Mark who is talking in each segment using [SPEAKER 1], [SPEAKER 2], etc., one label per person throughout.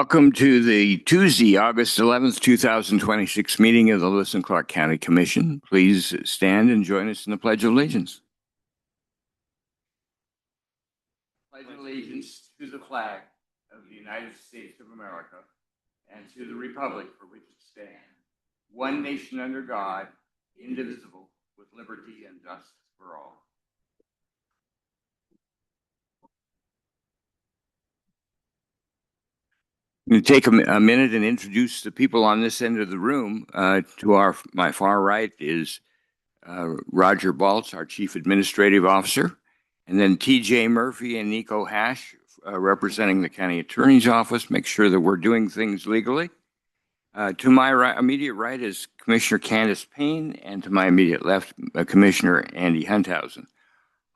[SPEAKER 1] Welcome to the Tuesday, August 11th, 2026 meeting of the Lewis and Clark County Commission. Please stand and join us in the Pledge of Allegiance. Pledge allegiance to the flag of the United States of America and to the republic for which it stands, one nation under God, indivisible, with liberty and justice for all. I'm going to take a minute and introduce the people on this end of the room. To my far right is Roger Baltz, our Chief Administrative Officer, and then T.J. Murphy and Nico Hash, representing the County Attorney's Office, make sure that we're doing things legally. To my immediate right is Commissioner Candace Payne, and to my immediate left, Commissioner Andy Hunthausen.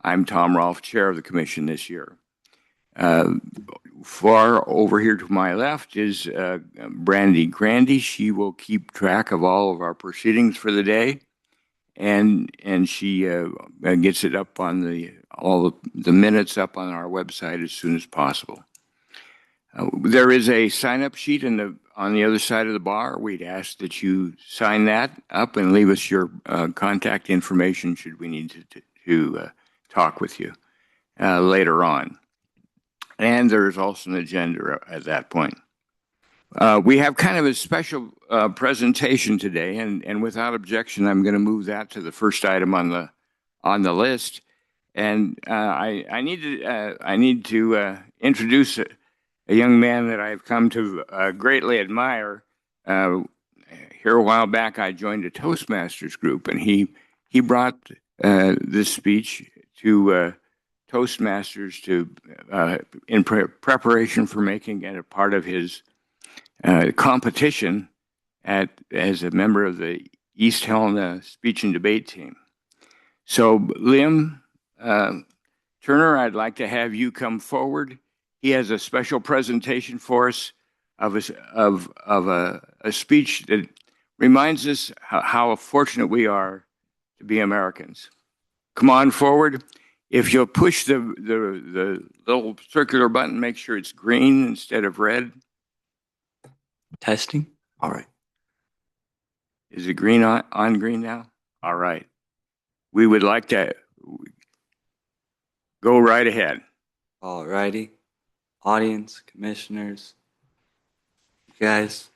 [SPEAKER 1] I'm Tom Rolfe, Chair of the Commission this year. Far over here to my left is Brandy Grandy. She will keep track of all of our proceedings for the day, and she gets it up on all the minutes up on our website as soon as possible. There is a sign-up sheet on the other side of the bar. We'd ask that you sign that up and leave us your contact information should we need to talk with you later on. And there's also an agenda at that point. We have kind of a special presentation today, and without objection, I'm going to move that to the first item on the list. And I need to introduce a young man that I've come to greatly admire. Here a while back, I joined a Toastmasters group, and he brought this speech to Toastmasters in preparation for making it a part of his competition as a member of the East Helena speech and debate team. So, Liam Turner, I'd like to have you come forward. He has a special presentation for us of a speech that reminds us how fortunate we are to be Americans. Come on forward. If you'll push the little circular button, make sure it's green instead of red.
[SPEAKER 2] Testing. All right.
[SPEAKER 1] Is it green on green now? All right. We would like to go right ahead.
[SPEAKER 2] All righty. Audience, commissioners, guys.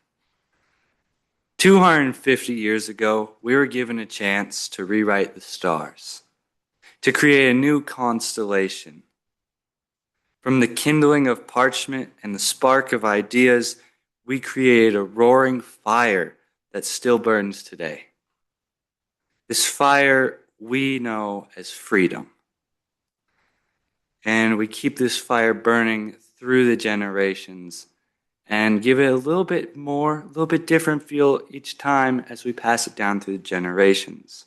[SPEAKER 2] 250 years ago, we were given a chance to rewrite the stars, to create a new constellation. From the kindling of parchment and the spark of ideas, we created a roaring fire that still burns today. This fire we know as freedom. And we keep this fire burning through the generations and give it a little bit different feel each time as we pass it down through the generations.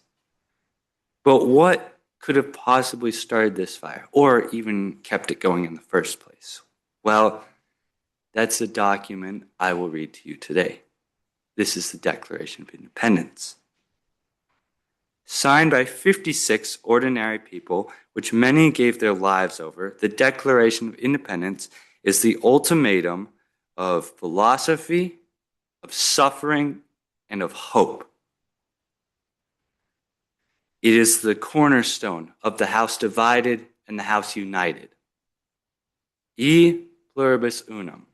[SPEAKER 2] But what could have possibly started this fire or even kept it going in the first place? Well, that's the document I will read to you today. This is the Declaration of Independence. Signed by 56 ordinary people, which many gave their lives over, the Declaration of Independence is the ultimatum of philosophy, of suffering, and of hope. It is the cornerstone of the house divided and the house united. E pluribus unum.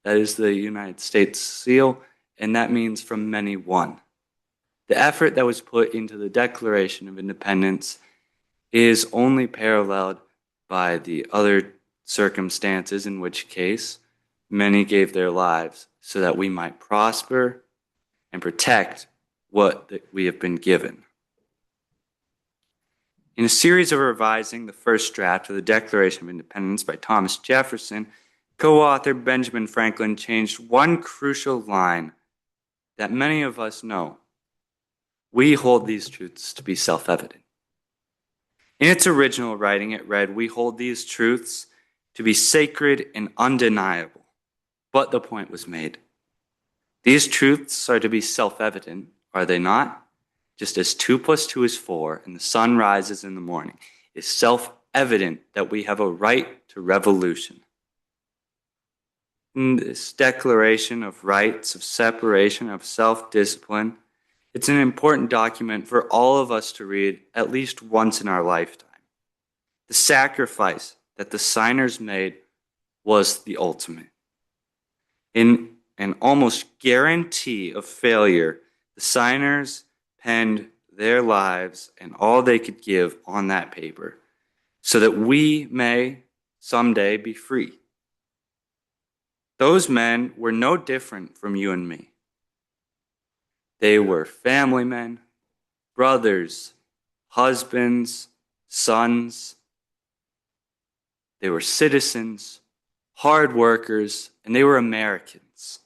[SPEAKER 2] That is the United States seal, and that means from many one. The effort that was put into the Declaration of Independence is only paralleled by the other circumstances in which case many gave their lives so that we might prosper and protect what we have been given. In a series of revising the first draft of the Declaration of Independence by Thomas Jefferson, co-author Benjamin Franklin changed one crucial line that many of us know. We hold these truths to be self-evident. In its original writing, it read, "We hold these truths to be sacred and undeniable." But the point was made. These truths are to be self-evident, are they not? Just as 2 + 2 is 4 and the sun rises in the morning, it's self-evident that we have a right to revolution. in this declaration of rights, of separation, of self-discipline, it's an important document for all of us to read at least once in our lifetime. The sacrifice that the signers made was the ultimate. In an almost guarantee of failure, the signers penned their lives and all they could give on that paper so that we may someday be free. Those men were no different from you and me. They were family men, brothers, husbands, sons. They were citizens, hard workers, and they were Americans.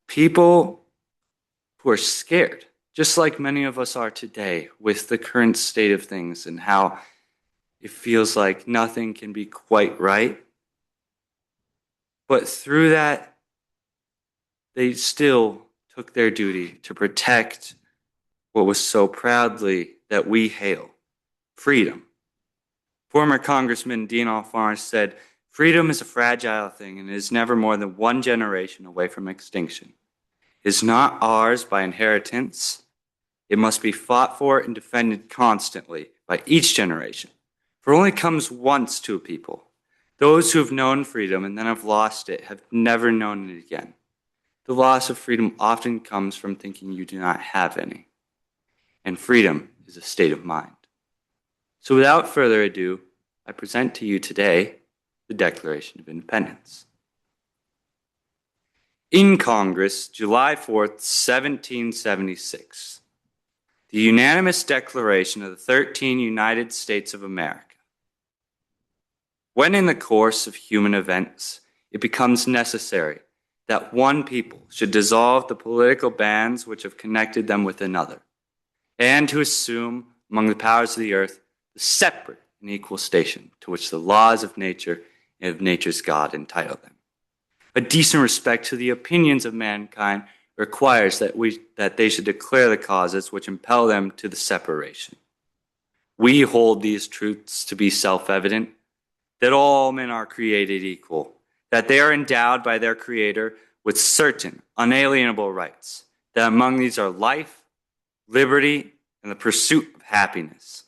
[SPEAKER 2] People who are scared, just like many of us are today, with the current state of things and how it feels like nothing can be quite right. But through that, they still took their duty to protect what was so proudly that we hail, freedom. Former Congressman Dean Alfarnes said, "Freedom is a fragile thing and is never more than one generation away from extinction. It is not ours by inheritance. It must be fought for and defended constantly by each generation. For it only comes once to a people. Those who have known freedom and then have lost it have never known it again. The loss of freedom often comes from thinking you do not have any. And freedom is a state of mind." So without further ado, I present to you today the Declaration of Independence. In Congress, July 4th, 1776, the unanimous declaration of the 13 United States of America. When in the course of human events, it becomes necessary that one people should dissolve the political bands which have connected them with another, and to assume among the powers of the earth the separate and equal station to which the laws of nature and of nature's God entitle them. A decent respect to the opinions of mankind requires that they should declare the causes which impel them to the separation. We hold these truths to be self-evident, that all men are created equal, that they are endowed by their Creator with certain unalienable rights, that among these are life, liberty, and the pursuit of happiness.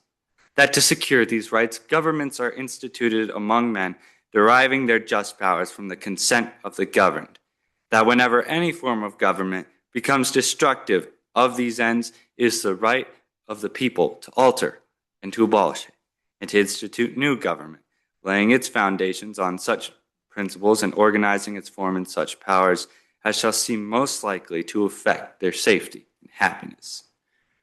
[SPEAKER 2] That to secure these rights, governments are instituted among men, deriving their just powers from the consent of the governed. That whenever any form of government becomes destructive of these ends, it is the right of the people to alter and to abolish it, and to institute new government, laying its foundations on such principles and organizing its form in such powers as shall seem most likely to affect their safety and happiness.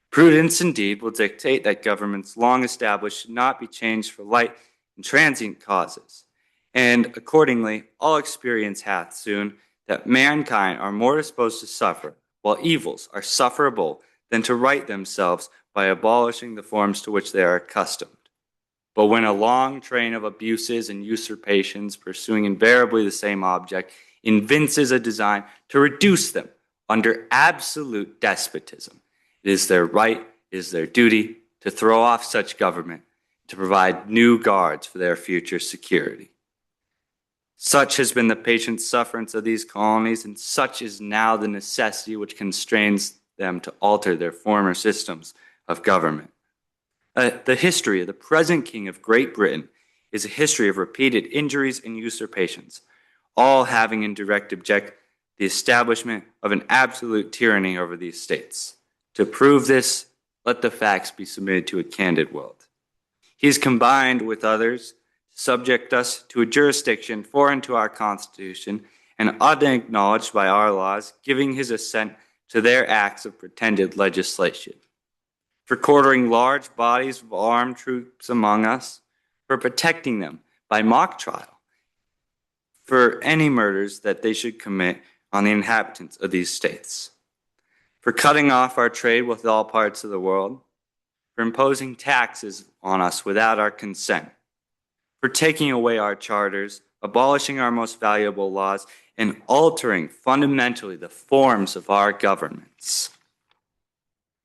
[SPEAKER 2] Prudence, indeed, will dictate that governments long established should not be changed for light and transient causes. And accordingly, all experience hath soon that mankind are more disposed to suffer, while evils are sufferable, than to right themselves by abolishing the forms to which they are accustomed. But when a long train of abuses and usurpations, pursuing invariably the same object, evinces a design to reduce them under absolute despotism, it is their right, it is their duty to throw off such government, to provide new guards for their future security. Such has been the patient sufferance of these colonies, and such is now the necessity which constrains them to alter their former systems of government. The history of the present King of Great Britain is a history of repeated injuries and usurpations, all having in direct object the establishment of an absolute tyranny over these states. To prove this, let the facts be submitted to a candid world. He has combined with others to subject us to a jurisdiction foreign to our Constitution and unacknowledged by our laws, giving his assent to their acts of pretended legislation. For quartering large bodies of armed troops among us, for protecting them by mock trial, for any murders that they should commit on the inhabitants of these states, for cutting off our trade with all parts of the world, for imposing taxes on us without our consent, for taking away our charters, abolishing our most valuable laws, and altering fundamentally the forms of our governments.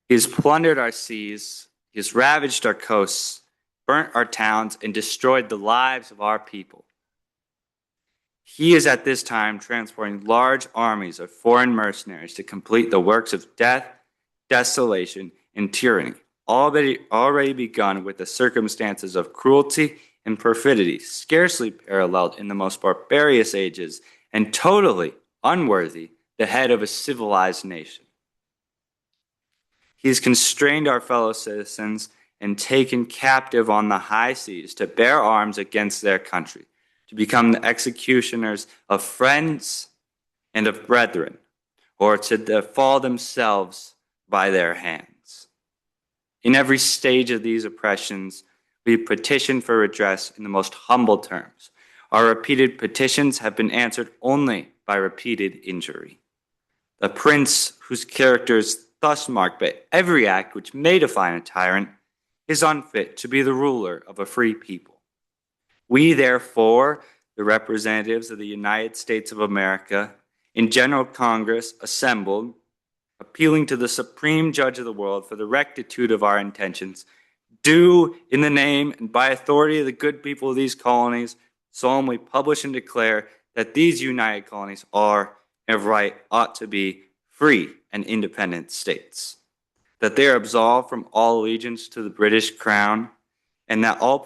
[SPEAKER 2] He has plundered our seas, he has ravaged our coasts, burnt our towns, and destroyed the lives of our people. He is at this time transporting large armies of foreign mercenaries to complete the works of death, desolation, and tyranny, already begun with the circumstances of cruelty and perfidy scarcely paralleled in the most barbarous ages and totally unworthy the head of a civilized nation. He has constrained our fellow citizens and taken captive on the high seas to bear arms against their country, to become the executioners of friends and of brethren, or to fall themselves by their hands. In every stage of these oppressions, we petition for redress in the most humble terms. Our repeated petitions have been answered only by repeated injury. The prince, whose character is thus marked by every act which may define a tyrant, is unfit to be the ruler of a free people. We, therefore, the representatives of the United States of America, in General Congress assembled, appealing to the supreme judge of the world for the rectitude of our intentions, do, in the name and by authority of the good people of these colonies, solemnly publish and declare that these united colonies are, and of right ought to be, free and independent states, that they are absolved from all allegiance to the British Crown, and that all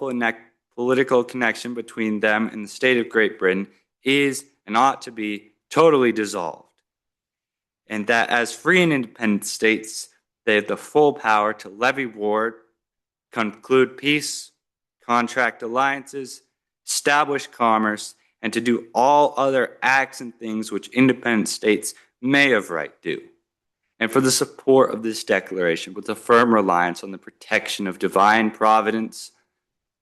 [SPEAKER 2] political connection between them and the state of Great Britain is and ought to be totally dissolved, and that as free and independent states, they have the full power to levy war, conclude peace, contract alliances, establish commerce, and to do all other acts and things which independent states may of right do. And for the support of this declaration, with a firm reliance on the protection of divine providence,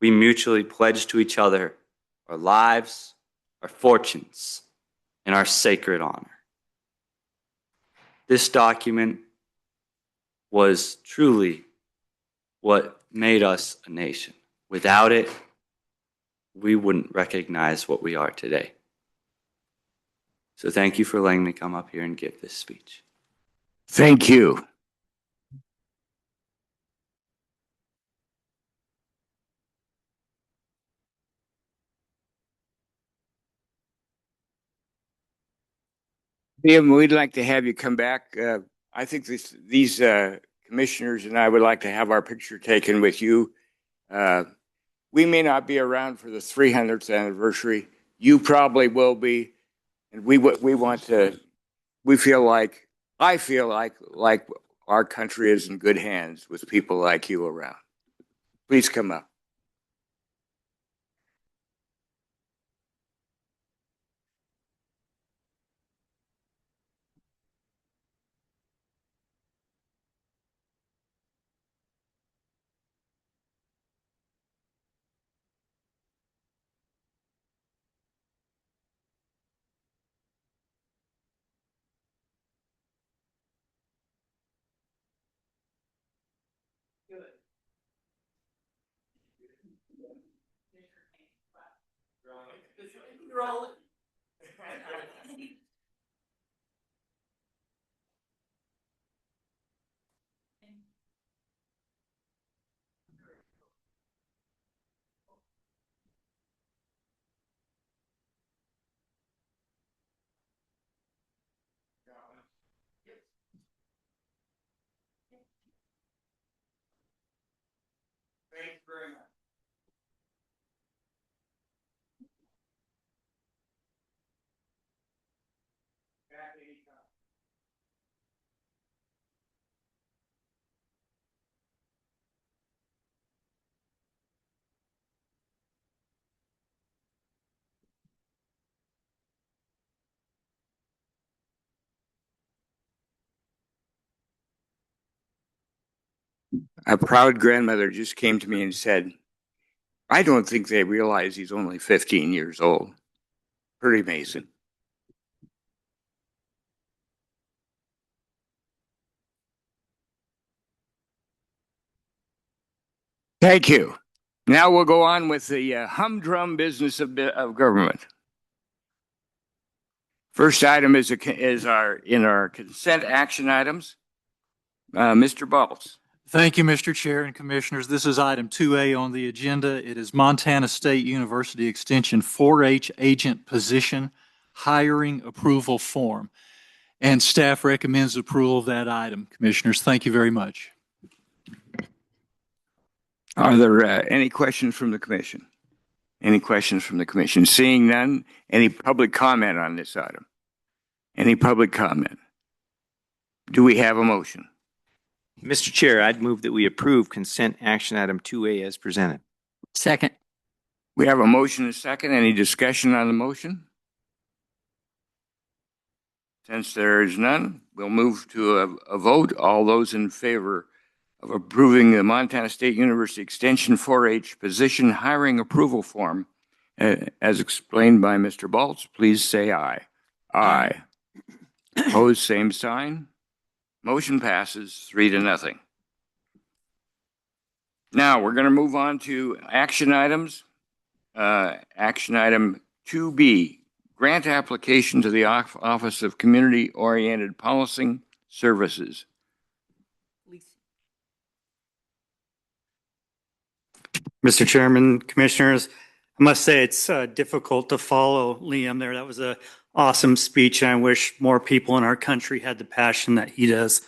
[SPEAKER 2] we mutually pledge to each other our lives, our fortunes, and our sacred honor. This document was truly what made us a nation. Without it, we wouldn't recognize what we are today. So thank you for letting me come up here and give this speech.
[SPEAKER 1] Thank you. Liam, we'd like to have you come back. I think these commissioners and I would like to have our picture taken with you. We may not be around for the 300th anniversary. You probably will be, and I feel like our country is in good hands with people like you around. Please come up. Thanks very much. Back anytime. A proud grandmother just came to me and said, I don't think they realize he's only 15 years old. Pretty amazing. Thank you. Now we'll go on with the humdrum business of government. First item is our consent action items. Mr. Balls.
[SPEAKER 3] Thank you, Mr. Chair and Commissioners. This is item 2A on the agenda. It is Montana State University Extension 4-H agent position hiring approval form. And staff recommends approval of that item. Commissioners, thank you very much.
[SPEAKER 1] Are there any questions from the commission? Any questions from the commission? Seeing none, any public comment on this item? Any public comment? Do we have a motion?
[SPEAKER 4] Mr. Chair, I'd move that we approve consent action item 2A as presented.
[SPEAKER 5] Second.
[SPEAKER 1] We have a motion and a second. Any discussion on the motion? Since there is none, we'll move to a vote. All those in favor of approving the Montana State University Extension 4-H position hiring approval form, as explained by Mr. Baltz, please say aye. Aye. Opposed, same sign. Motion passes 3-0. Now we're going to move on to action items. Action item 2B, grant application to the Office of Community-Oriented Policing Services.
[SPEAKER 6] Mr. Chairman, Commissioners, I must say it's difficult to follow Liam there. That was an awesome speech, and I wish more people in our country had the passion that he does.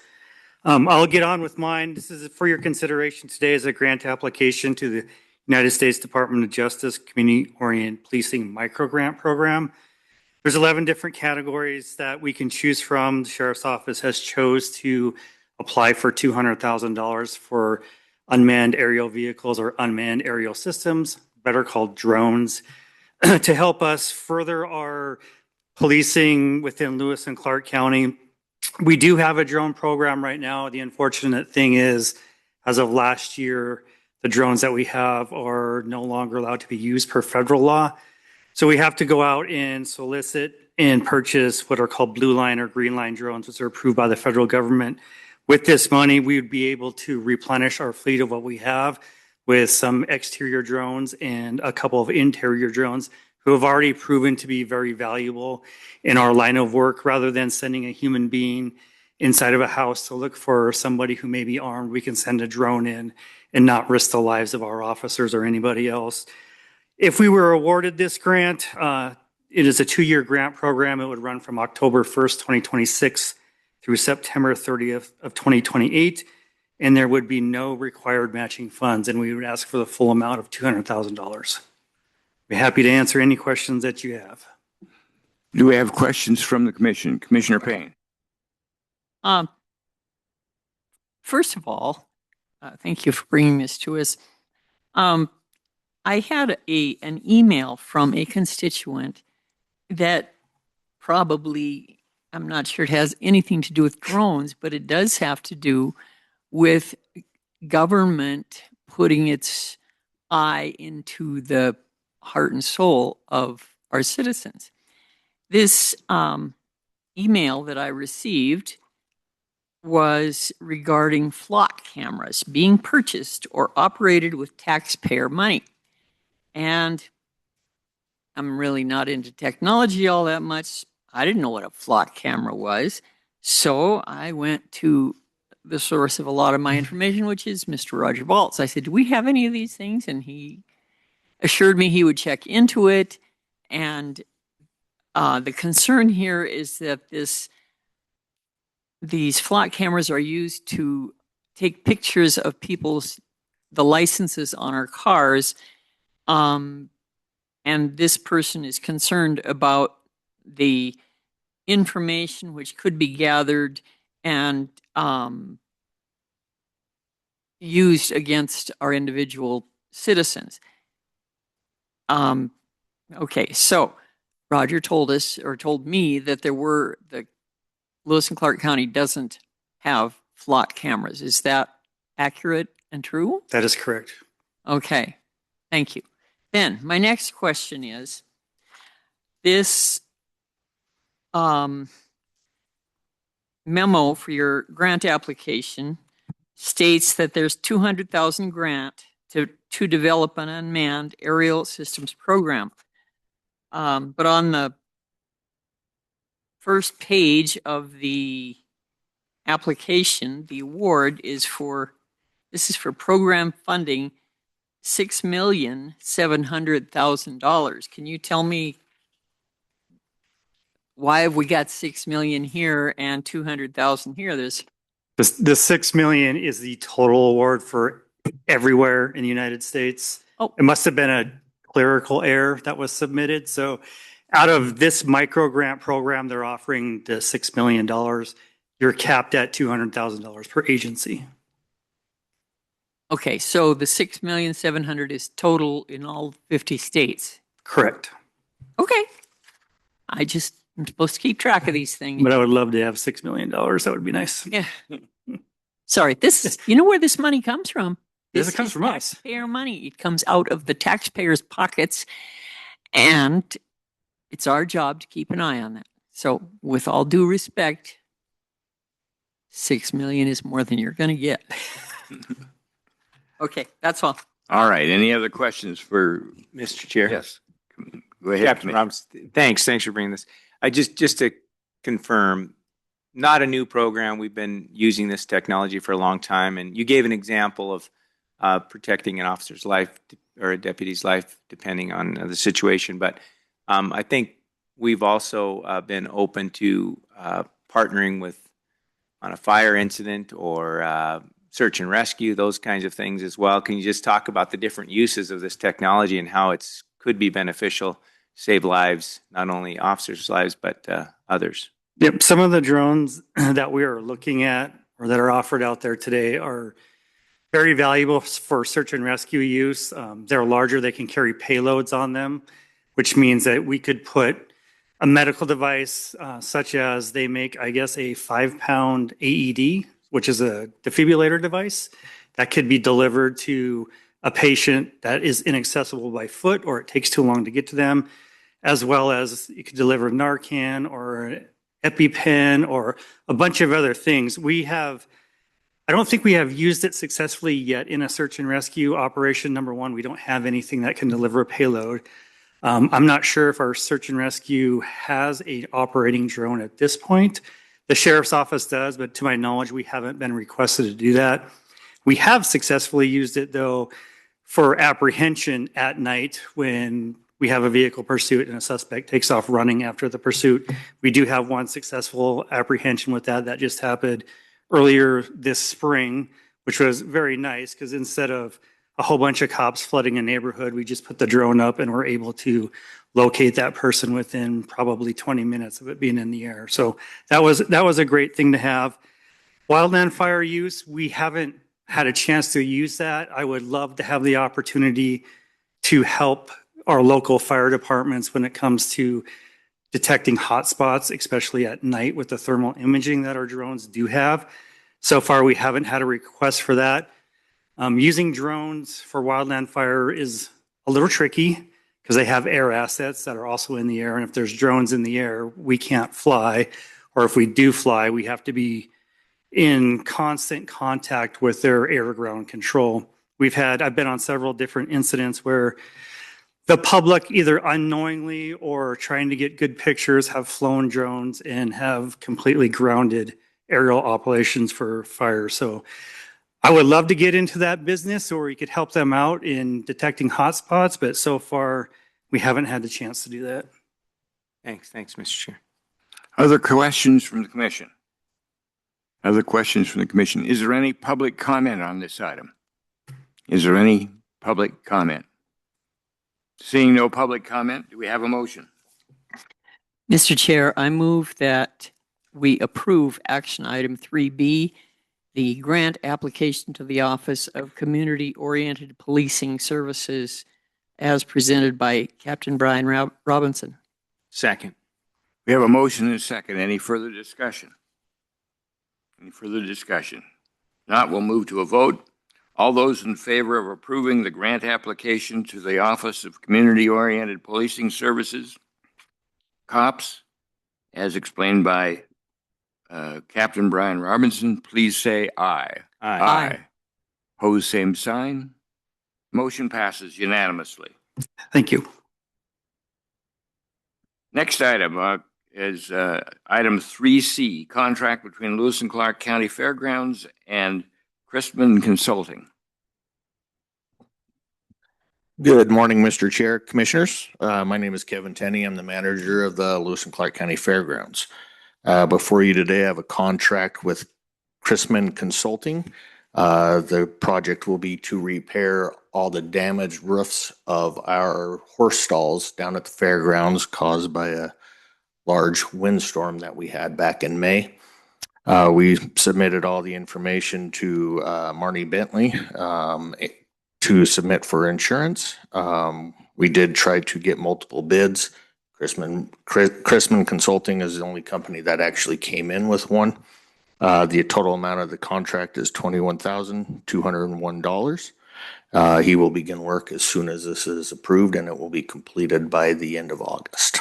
[SPEAKER 6] I'll get on with mine. This is for your consideration today as a grant application to the United States Department of Justice Community-Oriented Policing Microgrant Program. There's 11 different categories that we can choose from. The Sheriff's Office has chose to apply for $200,000 for unmanned aerial vehicles or unmanned aerial systems, better called drones, to help us further our policing within Lewis and Clark County. We do have a drone program right now. The unfortunate thing is, as of last year, the drones that we have are no longer allowed to be used per federal law. So we have to go out and solicit and purchase what are called blue line or green line drones, which are approved by the federal government. With this money, we would be able to replenish our fleet of what we have with some exterior drones and a couple of interior drones who have already proven to be very valuable in our line of work. Rather than sending a human being inside of a house to look for somebody who may be armed, we can send a drone in and not risk the lives of our officers or anybody else. If we were awarded this grant, it is a 2-year grant program. It would run from October 1st, 2026 through September 30th of 2028, and there would be no required matching funds, and we would ask for the full amount of $200,000. Be happy to answer any questions that you have.
[SPEAKER 1] Do we have questions from the commission? Commissioner Payne.
[SPEAKER 5] First of all, thank you for bringing this to us. I had an email from a constituent that probably, I'm not sure it has anything to do with drones, but it does have to do with government putting its eye into the heart and soul of our citizens. This email that I received was regarding flock cameras being purchased or operated with taxpayer money. And I'm really not into technology all that much. I didn't know what a flock camera was. So I went to the source of a lot of my information, which is Mr. Roger Baltz. I said, do we have any of these things? And he assured me he would check into it. And the concern here is that these flock cameras are used to take pictures of the licenses on our cars. And this person is concerned about the information which could be gathered and used against our individual citizens. Okay, so Roger told me that the Lewis and Clark County doesn't have flock cameras. Is that accurate and true?
[SPEAKER 6] That is correct.
[SPEAKER 5] Okay, thank you. Then my next question is, this memo for your grant application states that there's $200,000 grant to develop an unmanned aerial systems program. But on the first page of the application, the award is for This is for program funding, $6,700,000. Can you tell me why have we got 6 million here and 200,000 here?
[SPEAKER 6] The 6 million is the total award for everywhere in the United States.
[SPEAKER 5] Oh.
[SPEAKER 6] It must have been a clerical error that was submitted. So out of this micro grant program, they're offering the $6 million. You're capped at $200,000 per agency.
[SPEAKER 5] Okay, so the 6,700,000 is total in all 50 states.
[SPEAKER 6] Correct.
[SPEAKER 5] Okay. I'm supposed to keep track of these things.
[SPEAKER 6] But I would love to have $6 million. That would be nice.
[SPEAKER 5] Yeah. Sorry, you know where this money comes from?
[SPEAKER 6] Yes, it comes from us.
[SPEAKER 5] Taxpayer money. It comes out of the taxpayers' pockets, and it's our job to keep an eye on that. So, with all due respect, 6 million is more than you're going to get. Okay, that's all.
[SPEAKER 1] All right. Any other questions for?
[SPEAKER 4] Mr. Chair.
[SPEAKER 1] Yes. Go ahead.
[SPEAKER 4] Captain Robinson, thanks for bringing this. I just to confirm, not a new program. We've been using this technology for a long time, and you gave an example of protecting an officer's life or a deputy's life, depending on the situation. But I think we've also been open to partnering with on a fire incident or search and rescue, those kinds of things as well. Can you just talk about the different uses of this technology and how it could be beneficial, save lives, not only officers' lives, but others?
[SPEAKER 6] Yep. Some of the drones that we are looking at or that are offered out there today are very valuable for search and rescue use. They're larger. They can carry payloads on them, which means that we could put a medical device such as they make, I guess, a 5-pound AED, which is a defibrillator device that could be delivered to a patient that is inaccessible by foot or it takes too long to get to them, as well as you could deliver Narcan or EpiPen or a bunch of other things. I don't think we have used it successfully yet in a search and rescue operation. Number one, we don't have anything that can deliver a payload. I'm not sure if our search and rescue has an operating drone at this point. The sheriff's office does, but to my knowledge, we haven't been requested to do that. We have successfully used it, though, for apprehension at night when we have a vehicle pursuit and a suspect takes off running after the pursuit. We do have one successful apprehension with that. That just happened earlier this spring, which was very nice because instead of a whole bunch of cops flooding a neighborhood, we just put the drone up and we're able to locate that person within probably 20 minutes of it being in the air. So that was a great thing to have. Wildland fire use, we haven't had a chance to use that. I would love to have the opportunity to help our local fire departments when it comes to detecting hotspots, especially at night with the thermal imaging that our drones do have. So far, we haven't had a request for that. Using drones for wildland fire is a little tricky because they have air assets that are also in the air. And if there's drones in the air, we can't fly. Or if we do fly, we have to be in constant contact with their air ground control. I've been on several different incidents where the public, either unknowingly or trying to get good pictures, have flown drones and have completely grounded aerial operations for fire. So I would love to get into that business or we could help them out in detecting hotspots, but so far we haven't had the chance to do that.
[SPEAKER 4] Thanks, Mr. Chair.
[SPEAKER 1] Other questions from the commission? Other questions from the commission? Is there any public comment on this item? Is there any public comment? Seeing no public comment, do we have a motion?
[SPEAKER 5] Mr. Chair, I move that we approve action item 3B, the grant application to the Office of Community-Oriented Policing Services as presented by Captain Brian Robinson.
[SPEAKER 4] Second.
[SPEAKER 1] We have a motion and a second. Any further discussion? Any further discussion? Not, we'll move to a vote. All those in favor of approving the grant application to the Office of Community-Oriented Policing Services, COPS, as explained by Captain Brian Robinson, please say aye.
[SPEAKER 4] Aye.
[SPEAKER 1] Aye. Pose same sign. Motion passes unanimously.
[SPEAKER 6] Thank you.
[SPEAKER 1] Next item is item 3C, contract between Lewis and Clark County Fairgrounds and Christman Consulting.
[SPEAKER 7] Good morning, Mr. Chair, Commissioners. My name is Kevin Tenney. I'm the manager of the Lewis and Clark County Fairgrounds. Before you today, I have a contract with Christman Consulting. The project will be to repair all the damaged roofs of our horse stalls down at the fairgrounds caused by a large windstorm that we had back in May. We submitted all the information to Marnie Bentley to submit for insurance. We did try to get multiple bids. Christman Consulting is the only company that actually came in with one. The total amount of the contract is $21,201. He will begin work as soon as this is approved, and it will be completed by the end of August.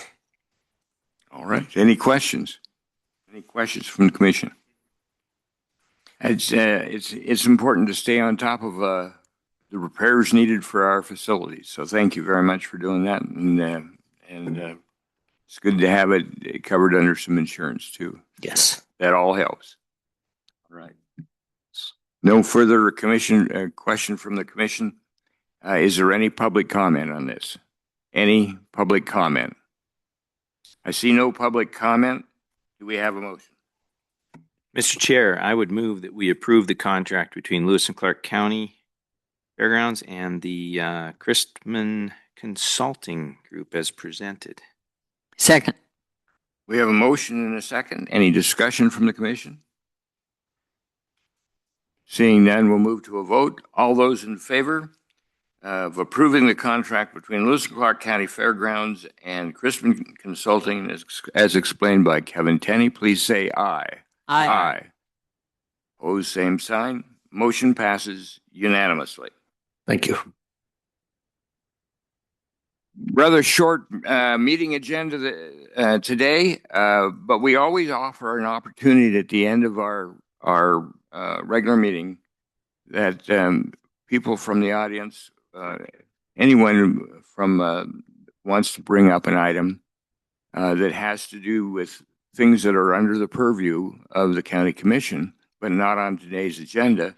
[SPEAKER 1] All right. Any questions? Any questions from the commission? It's important to stay on top of the repairs needed for our facilities. So thank you very much for doing that, and it's good to have it covered under some insurance too.
[SPEAKER 7] Yes.
[SPEAKER 1] That all helps. All right. No further question from the commission. Is there any public comment on this? Any public comment? I see no public comment. Do we have a motion?
[SPEAKER 4] Mr. Chair, I would move that we approve the contract between Lewis and Clark County Fairgrounds and the Christman Consulting Group as presented.
[SPEAKER 5] Second.
[SPEAKER 1] We have a motion and a second. Any discussion from the commission? Seeing none, we'll move to a vote. All those in favor of approving the contract between Lewis and Clark County Fairgrounds and Christman Consulting as explained by Kevin Tenney, please say aye.
[SPEAKER 5] Aye.
[SPEAKER 1] Opposed, same sign. Motion passes unanimously.
[SPEAKER 7] Thank you.
[SPEAKER 1] Rather short meeting agenda today, but we always offer an opportunity at the end of our regular meeting that people from the audience, anyone from wants to bring up an item that has to do with things that are under the purview of the county commission, but not on today's agenda,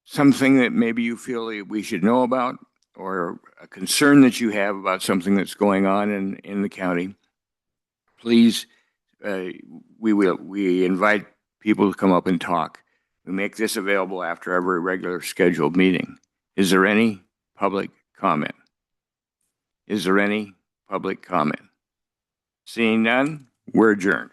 [SPEAKER 1] something that maybe you feel we should know about, or a concern that you have about something that's going on in the county, please, we invite people to come up and talk. We make this available after every regular scheduled meeting. Is there any public comment? Is there any public comment? Seeing none, we're adjourned.